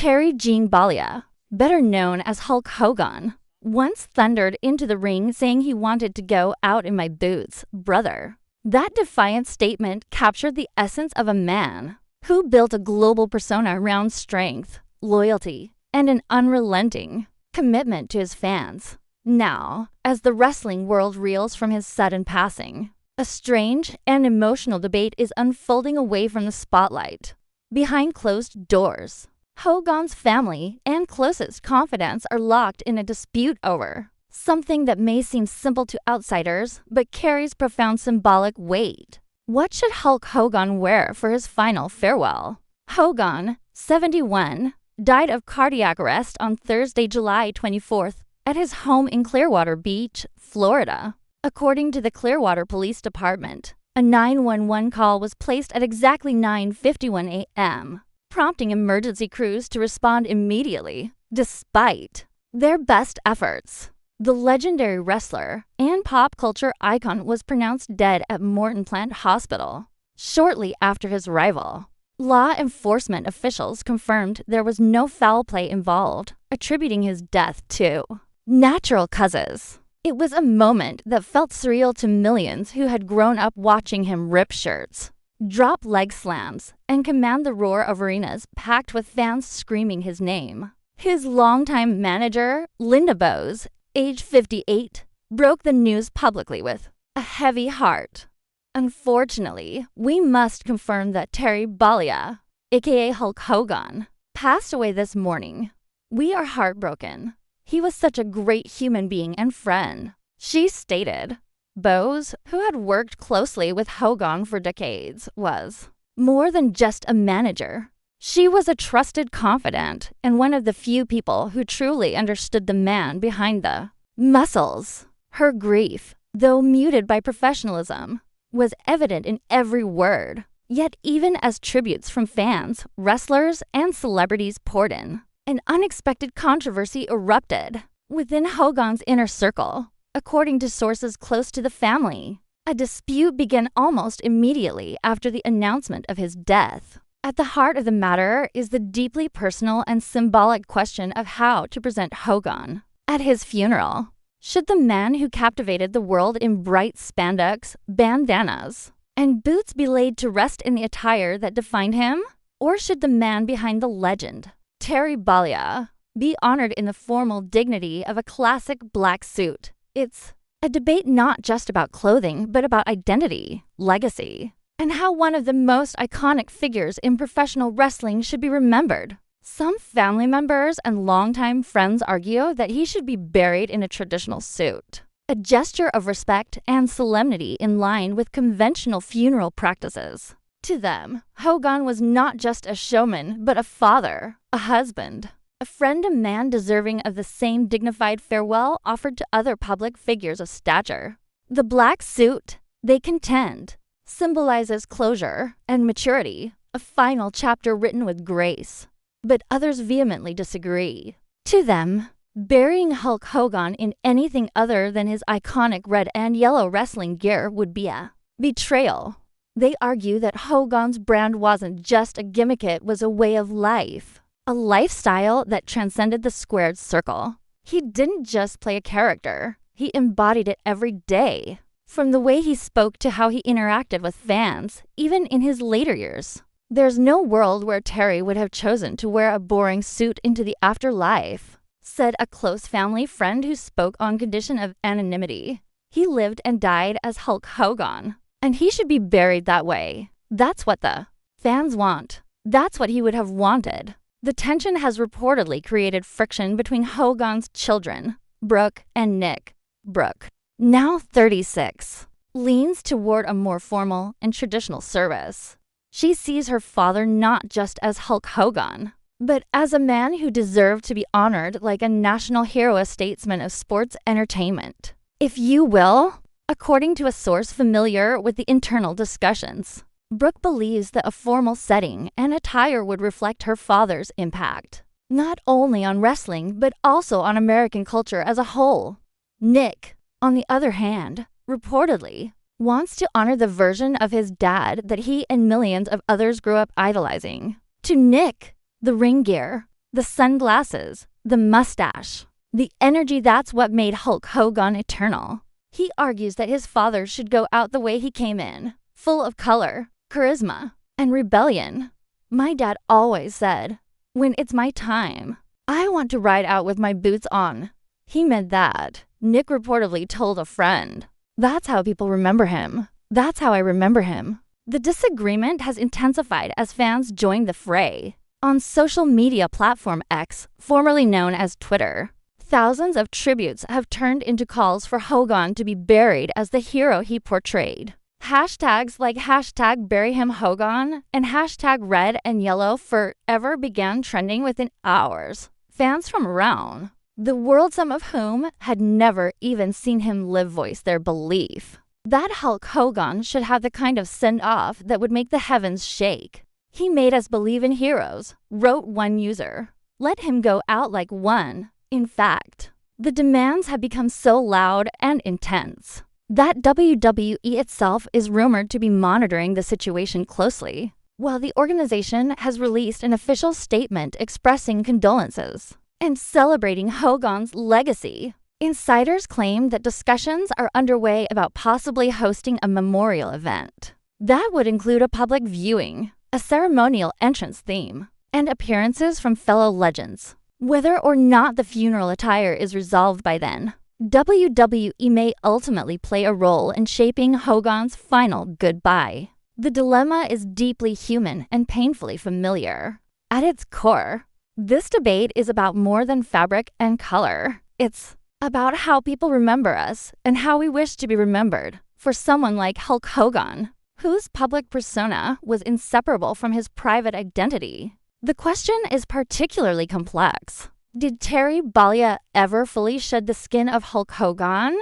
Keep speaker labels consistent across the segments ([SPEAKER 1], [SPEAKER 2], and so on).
[SPEAKER 1] Terry Jean Bollea, better known as Hulk Hogan, once thundered into the ring saying he wanted to go out in my boots, brother. That defiant statement captured the essence of a man who built a global persona around strength, loyalty, and an unrelenting commitment to his fans. Now, as the wrestling world reels from his sudden passing, a strange and emotional debate is unfolding away from the spotlight. Behind closed doors, Hogan's family and closest confidants are locked in a dispute over something that may seem simple to outsiders but carries profound symbolic weight. What should Hulk Hogan wear for his final farewell? Hogan, 71, died of cardiac arrest on Thursday, July 24th at his home in Clearwater Beach, Florida. According to the Clearwater Police Department, a 911 call was placed at exactly 9:51 a.m., prompting emergency crews to respond immediately, despite their best efforts. The legendary wrestler and pop culture icon was pronounced dead at Morton Plant Hospital shortly after his arrival. Law enforcement officials confirmed there was no foul play involved, attributing his death to natural causes. It was a moment that felt surreal to millions who had grown up watching him rip shirts, drop leg slams, and command the roar of arenas packed with fans screaming his name. His longtime manager, Linda Bowes, age 58, broke the news publicly with a heavy heart. Unfortunately, we must confirm that Terry Bollea, aka Hulk Hogan, passed away this morning. We are heartbroken. He was such a great human being and friend, she stated. Bowes, who had worked closely with Hogan for decades, was more than just a manager. She was a trusted confidant and one of the few people who truly understood the man behind the muscles. Her grief, though muted by professionalism, was evident in every word. Yet even as tributes from fans, wrestlers, and celebrities poured in, an unexpected controversy erupted within Hogan's inner circle. According to sources close to the family, a dispute began almost immediately after the announcement of his death. At the heart of the matter is the deeply personal and symbolic question of how to present Hogan at his funeral. Should the man who captivated the world in bright spandex, bandanas, and boots be laid to rest in the attire that defined him? Or should the man behind the legend, Terry Bollea, be honored in the formal dignity of a classic black suit? It's a debate not just about clothing, but about identity, legacy, and how one of the most iconic figures in professional wrestling should be remembered. Some family members and longtime friends argue that he should be buried in a traditional suit, a gesture of respect and solemnity in line with conventional funeral practices. To them, Hogan was not just a showman, but a father, a husband, a friend, a man deserving of the same dignified farewell offered to other public figures of stature. The black suit, they contend, symbolizes closure and maturity, a final chapter written with grace. But others vehemently disagree. To them, burying Hulk Hogan in anything other than his iconic red and yellow wrestling gear would be a betrayal. They argue that Hogan's brand wasn't just a gimmick, it was a way of life, a lifestyle that transcended the squared circle. He didn't just play a character, he embodied it every day. From the way he spoke to how he interacted with fans, even in his later years. There's no world where Terry would have chosen to wear a boring suit into the afterlife, said a close family friend who spoke on condition of anonymity. He lived and died as Hulk Hogan, and he should be buried that way. That's what the fans want. That's what he would have wanted. The tension has reportedly created friction between Hogan's children, Brooke and Nick. Brooke, now 36, leans toward a more formal and traditional service. She sees her father not just as Hulk Hogan, but as a man who deserved to be honored like a national hero, a statesman of sports entertainment, if you will. According to a source familiar with the internal discussions, Brooke believes that a formal setting and attire would reflect her father's impact, not only on wrestling, but also on American culture as a whole. Nick, on the other hand, reportedly, wants to honor the version of his dad that he and millions of others grew up idolizing. To Nick, the ring gear, the sunglasses, the mustache, the energy. That's what made Hulk Hogan eternal. He argues that his father should go out the way he came in, full of color, charisma, and rebellion. My dad always said, "When it's my time, I want to ride out with my boots on." He meant that, Nick reportedly told a friend. That's how people remember him. That's how I remember him. The disagreement has intensified as fans joined the fray. On social media platform X, formerly known as Twitter, thousands of tributes have turned into calls for Hogan to be buried as the hero he portrayed. Hashtags like hashtag bury him Hogan and hashtag red and yellow forever began trending within hours. Fans from around the world, some of whom had never even seen him live, voiced their belief that Hulk Hogan should have the kind of send-off that would make the heavens shake. "He made us believe in heroes," wrote one user. "Let him go out like one." In fact, the demands have become so loud and intense that WWE itself is rumored to be monitoring the situation closely, while the organization has released an official statement expressing condolences and celebrating Hogan's legacy. Insiders claim that discussions are underway about possibly hosting a memorial event. That would include a public viewing, a ceremonial entrance theme, and appearances from fellow legends. Whether or not the funeral attire is resolved by then, WWE may ultimately play a role in shaping Hogan's final goodbye. The dilemma is deeply human and painfully familiar. At its core, this debate is about more than fabric and color. It's about how people remember us and how we wish to be remembered. For someone like Hulk Hogan, whose public persona was inseparable from his private identity, the question is particularly complex. Did Terry Bollea ever fully shed the skin of Hulk Hogan,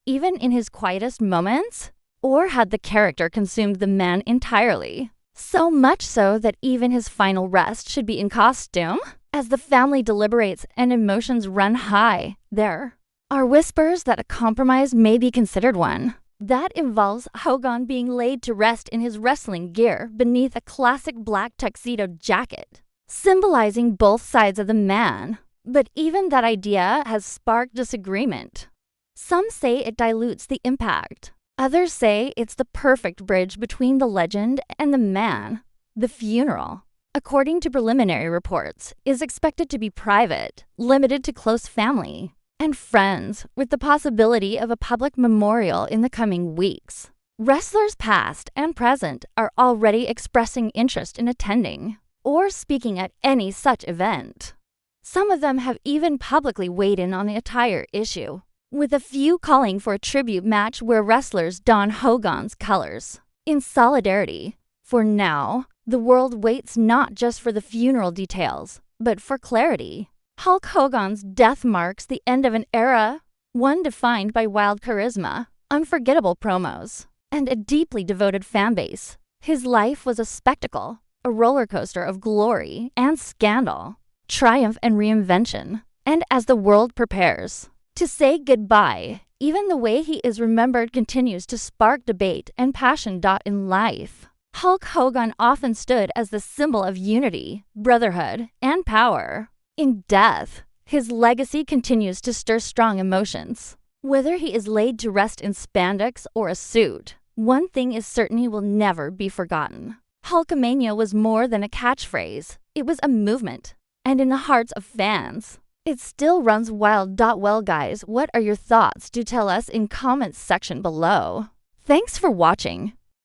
[SPEAKER 1] even in his quietest moments? Or had the character consumed the man entirely? So much so that even his final rest should be in costume? As the family deliberates and emotions run high, there are whispers that a compromise may be considered one. That involves Hogan being laid to rest in his wrestling gear beneath a classic black tuxedo jacket, symbolizing both sides of the man. But even that idea has sparked disagreement. Some say it dilutes the impact. Others say it's the perfect bridge between the legend and the man. The funeral, according to preliminary reports, is expected to be private, limited to close family and friends, with the possibility of a public memorial in the coming weeks. Wrestlers past and present are already expressing interest in attending or speaking at any such event. Some of them have even publicly weighed in on the attire issue, with a few calling for a tribute match where wrestlers don Hogan's colors in solidarity. For now, the world waits not just for the funeral details, but for clarity. Hulk Hogan's death marks the end of an era, one defined by wild charisma, unforgettable promos, and a deeply devoted fan base. His life was a spectacle, a roller coaster of glory and scandal, triumph and reinvention. And as the world prepares to say goodbye, even the way he is remembered continues to spark debate and passion. In life, Hulk Hogan often stood as the symbol of unity, brotherhood, and power. In death, his legacy continues to stir strong emotions. Whether he is laid to rest in spandex or a suit, one thing is certain: he will never be forgotten. Hulkamania was more than a catchphrase. It was a movement. And in the hearts of fans, it still runs wild. Well, guys, what are your thoughts? Do tell us in comments section below. Thanks for watching.